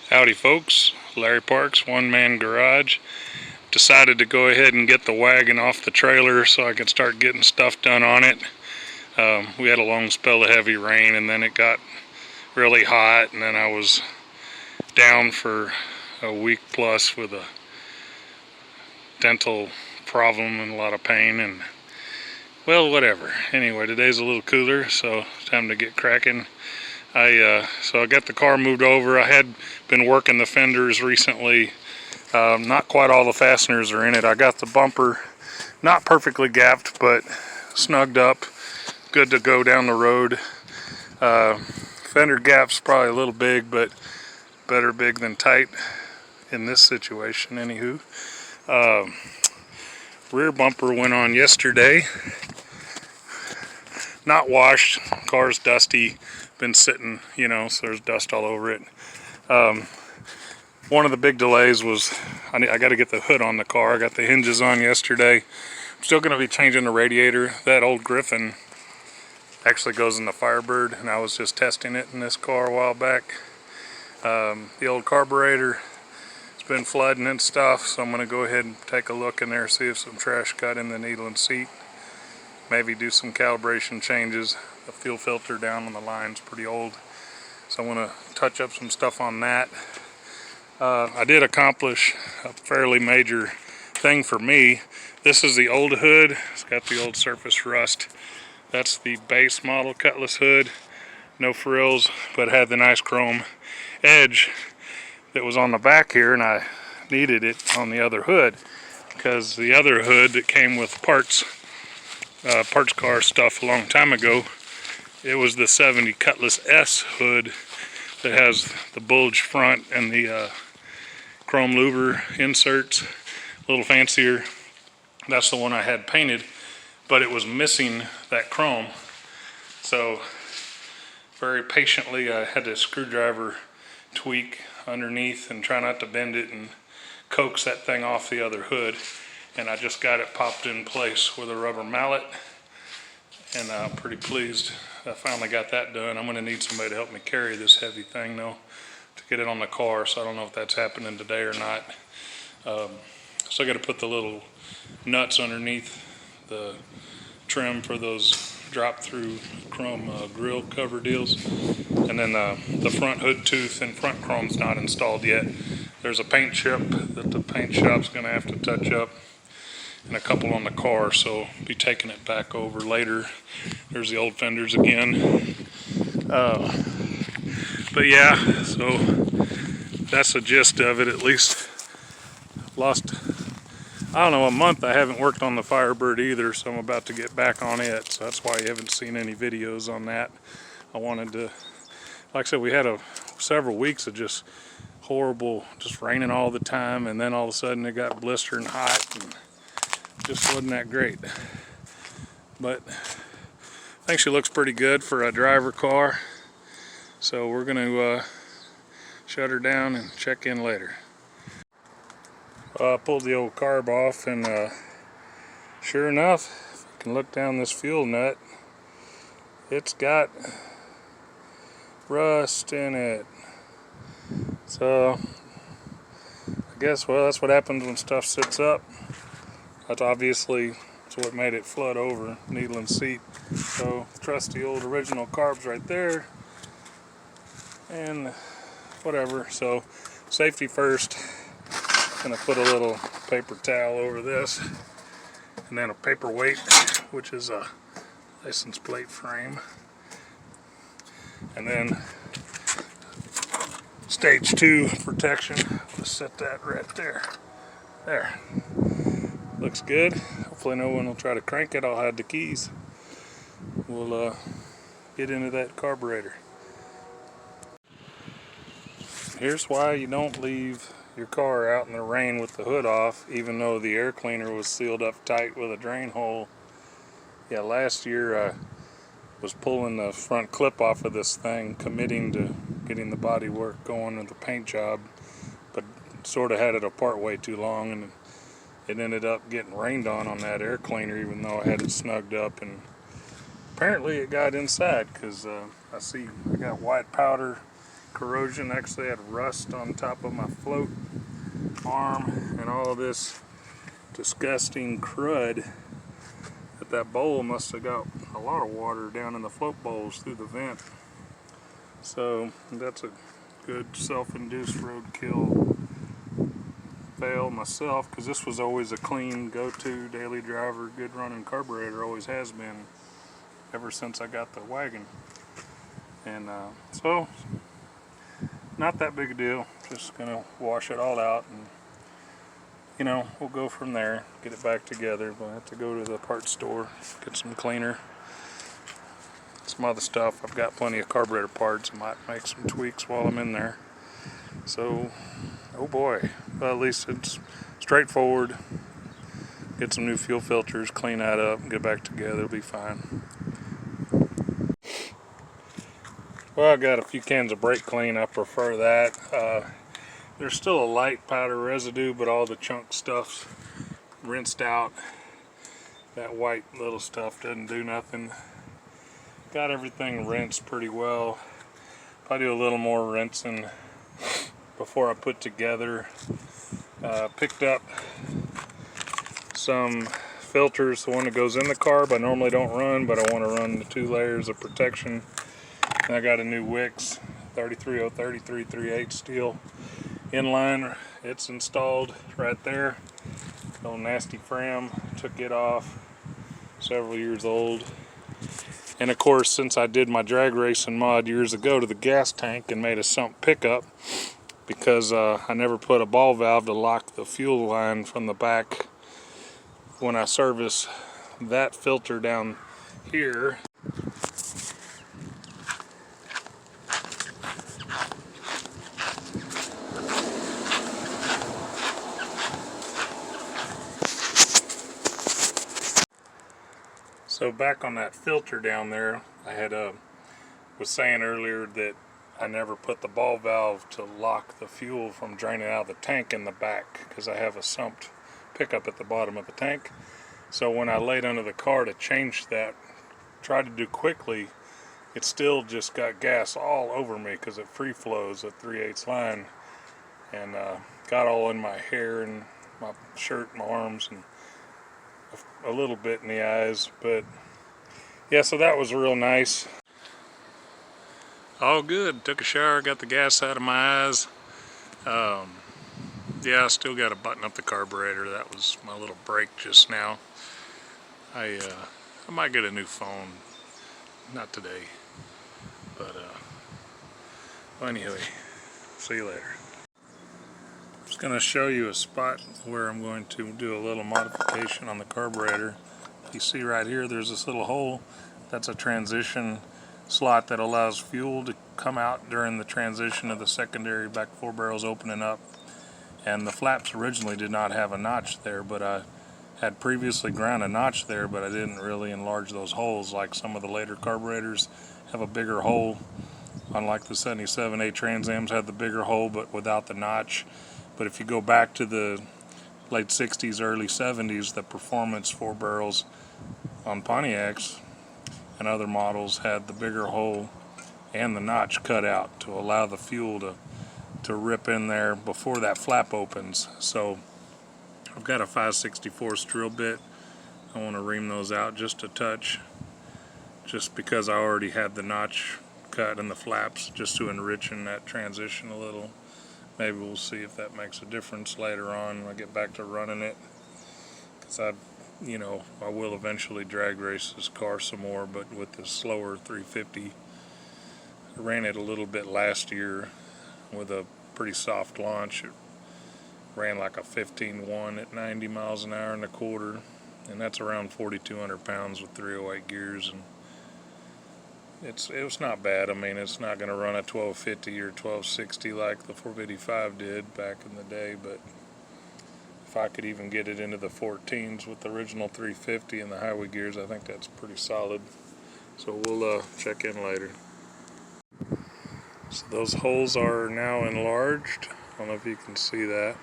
Howdy folks, Larry Parks, OneManGarage. Decided to go ahead and get the wagon off the trailer so I could start getting stuff done on it. We had a long spell of heavy rain and then it got really hot, and then I was down for a week plus with a dental problem and a lot of pain, and well, whatever. Anyway, today's a little cooler, so time to get cracking. So I got the car moved over. I had been working the fenders recently. Not quite all the fasteners are in it. I got the bumper not perfectly gapped, but snugged up, good to go down the road. Fender gap's probably a little big, but better big than tight in this situation. Anywho, rear bumper went on yesterday. Not washed, car's dusty, been sitting, so there's dust all over it. One of the big delays was I got to get the hood on the car. I got the hinges on yesterday. I'm still going to be changing the radiator. That old Griffin actually goes in the Firebird, and I was just testing it in this car a while back. The old carburetor, it's been flooding and stuff, so I'm going to go ahead and take a look in there, see if some trash got in the needle and seat. Maybe do some calibration changes. The fuel filter down on the line's pretty old, so I want to touch up some stuff on that. I did accomplish a fairly major thing for me. This is the old hood. It's got the old surface rust. That's the base model Cutlass hood. No frills, but had the nice chrome edge that was on the back here, and I needed it on the other hood because the other hood that came with parts car stuff a long time ago, it was the 70 Cutlass S hood that has the bulge front and the chrome louver inserts, a little fancier. That's the one I had painted, but it was missing that chrome. So very patiently I had a screwdriver tweak underneath and try not to bend it and coax that thing off the other hood, and I just got it popped in place with a rubber mallet, and I'm pretty pleased I finally got that done. I'm going to need somebody to help me carry this heavy thing though to get it on the car, so I don't know if that's happening today or not. So I got to put the little nuts underneath the trim for those drop through chrome grill cover deals, and then the front hood tooth and front chrome's not installed yet. There's a paint chip that the paint shop's going to have to touch up, and a couple on the car, so be taking it back over later. There's the old fenders again. But yeah, so that's the gist of it. At least lost, I don't know, a month I haven't worked on the Firebird either, so I'm about to get back on it. So that's why you haven't seen any videos on that. I wanted to, like I said, we had several weeks of just horrible, just raining all the time, and then all of a sudden it got blistering hot and just wasn't that great. But I think she looks pretty good for a driver car, so we're going to shut her down and check in later. I pulled the old carb off, and sure enough, if you can look down this fuel nut, it's got rust in it. So I guess, well, that's what happens when stuff sits up. That's obviously what made it flood over, needle and seat. So trusty old original carbs right there, and whatever. So safety first. Gonna put a little paper towel over this, and then a paperweight, which is a license plate frame, and then stage 2 protection. Let's set that right there. There. Looks good. Hopefully no one will try to crank it. I'll have the keys. We'll get into that carburetor. Here's why you don't leave your car out in the rain with the hood off, even though the air cleaner was sealed up tight with a drain hole. Yeah, last year I was pulling the front clip off of this thing, committing to getting the body work going with the paint job, but sort of had it apart way too long, and it ended up getting rained on that air cleaner, even though I had it snugged up, and apparently it got inside, because I see I got white powder corrosion. Actually had rust on top of my float arm, and all this disgusting crud at that bowl must have got a lot of water down in the float bowls through the vent. So that's a good self-induced roadkill fail myself, because this was always a clean go-to daily driver, good running carburetor, always has been ever since I got the wagon. And so not that big a deal, just gonna wash it all out, and you know, we'll go from there, get it back together. But I have to go to the parts store, get some cleaner, some other stuff. I've got plenty of carburetor parts. I might make some tweaks while I'm in there. So, oh boy, well, at least it's straightforward. Get some new fuel filters, clean that up, and get back together, it'll be fine. Well, I got a few cans of brake clean. I prefer that. There's still a light powder residue, but all the chunk stuff's rinsed out. That white little stuff doesn't do nothing. Got everything rinsed pretty well. Probably do a little more rinsing before I put together. Picked up some filters, the one that goes in the carb. I normally don't run, but I want to run the 2 layers of protection. And I got a new Wix 33033 3/8 steel inline. It's installed right there. Little nasty fram, took it off, several years old. And of course, since I did my drag racing mod years ago to the gas tank and made a sump pickup, because I never put a ball valve to lock the fuel line from the back when I service that filter down here. So back on that filter down there, I had was saying earlier that I never put the ball valve to lock the fuel from draining out of the tank in the back, because I have a sumped pickup at the bottom of the tank. So when I laid under the car to change that, tried to do quickly, it still just got gas all over me because it free flows at 3/8 line, and got all in my hair and my shirt, my arms, and a little bit in the eyes. But yeah, so that was real nice. All good. Took a shower, got the gas out of my eyes. Yeah, I still got to button up the carburetor. That was my little break just now. I might get a new phone, not today, but well, anyway, see you later. Just going to show you a spot where I'm going to do a little modification on the carburetor. You see right here, there's this little hole. That's a transition slot that allows fuel to come out during the transition of the secondary back 4 barrels opening up. And the flaps originally did not have a notch there, but I had previously ground a notch there, but I didn't really enlarge those holes like some of the later carburetors have a bigger hole. Unlike the 77A Trans Ams had the bigger hole but without the notch. But if you go back to the late 60s, early 70s, the performance 4 barrels on Pontiacs and other models had the bigger hole and the notch cut out to allow the fuel to rip in there before that flap opens. So I've got a 5/64 drill bit. I want to ream those out just a touch, just because I already had the notch cut in the flaps, just to enrich in that transition a little. Maybe we'll see if that makes a difference later on when I get back to running it, because I will eventually drag race this car some more, but with the slower 350. I ran it a little bit last year with a pretty soft launch. It ran like a 15.1 at 90 miles an hour and a quarter, and that's around 4,200 pounds with 308 gears, and it was not bad. I mean, it's not going to run a 1250 or 1260 like the 455 did back in the day, but if I could even get it into the 14s with the original 350 and the highway gears, I think that's pretty solid. So we'll check in later. So those holes are now enlarged. I don't know if you can see that.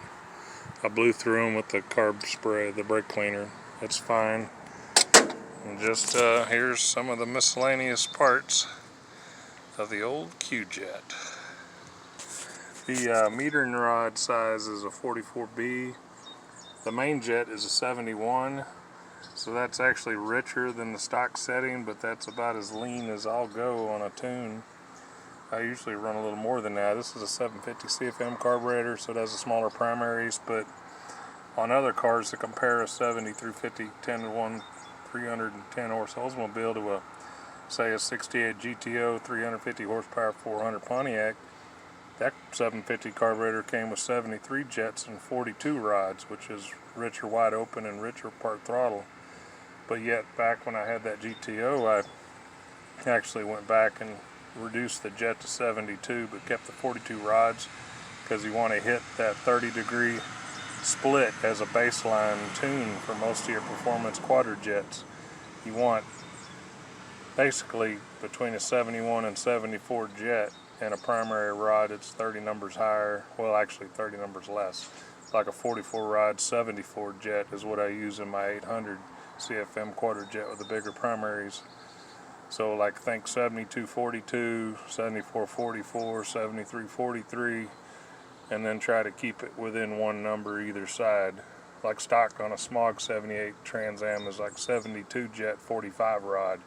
I blew through them with the carb spray, the brake cleaner. It's fine. And just here's some of the miscellaneous parts of the old Q-Jet. The metering rod size is a 44B. The main jet is a 71, so that's actually richer than the stock setting, but that's about as lean as I'll go on a tune. I usually run a little more than that. This is a 750 CFM carburetor, so it has a smaller primaries, but on other cars to compare a 70 through 50 10 to 1 310 horse Oldsmobile to a, say, a 68 GTO 350 horsepower 400 Pontiac, that 750 carburetor came with 73 jets and 42 rods, which is richer wide open and richer part throttle. But yet, back when I had that GTO, I actually went back and reduced the jet to 72, but kept the 42 rods, because you want to hit that 30-degree split as a baseline tune for most of your performance quadra jets. You want basically between a 71 and 74 jet and a primary rod, it's 30 numbers higher, well actually 30 numbers less. Like a 44 rod 74 jet is what I use in my 800 CFM quadra jet with the bigger primaries. So like think 7242, 7444, 7343, and then try to keep it within one number either side. Like stock on a Smog 78 Trans Am is like 72 jet 45 rod,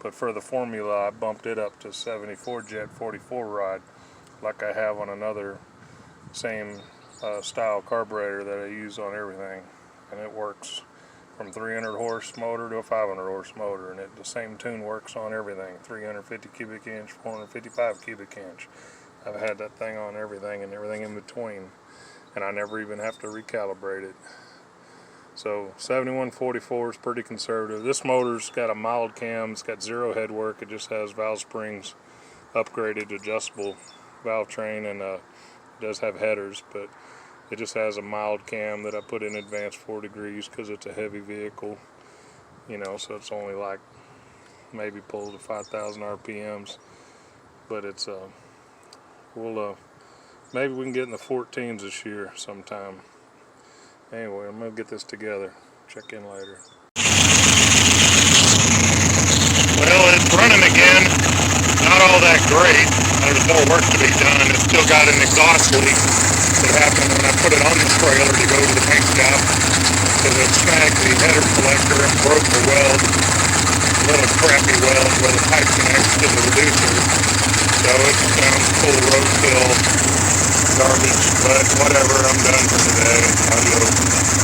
but for the formula I bumped it up to 74 jet 44 rod, like I have on another same style carburetor that I use on everything, and it works from 300 horse motor to a 500 horse motor, and the same tune works on everything. 350 cubic inch, 455 cubic inch. I've had that thing on everything and everything in between, and I never even have to recalibrate it. So 7144 is pretty conservative. This motor's got a mild cam, it's got zero head work, it just has valve springs, upgraded adjustable valve train, and it does have headers, but it just has a mild cam that I put in advanced 4 degrees because it's a heavy vehicle, you know, so it's only like maybe pulled to 5,000 RPMs, but it's maybe we can get in the 14s this year sometime. Anyway, I'm gonna get this together. Check in later. Well, it's running again. Not all that great. There's more work to be done. It's still got an exhaust leak that happened when I put it on the trailer to go to the paint shop, because it snagged the header collector and broke the weld, a little crappy weld where the pipe connects to the reducer. So it sounds full roadkill garbage, but whatever, I'm done for today. Adios.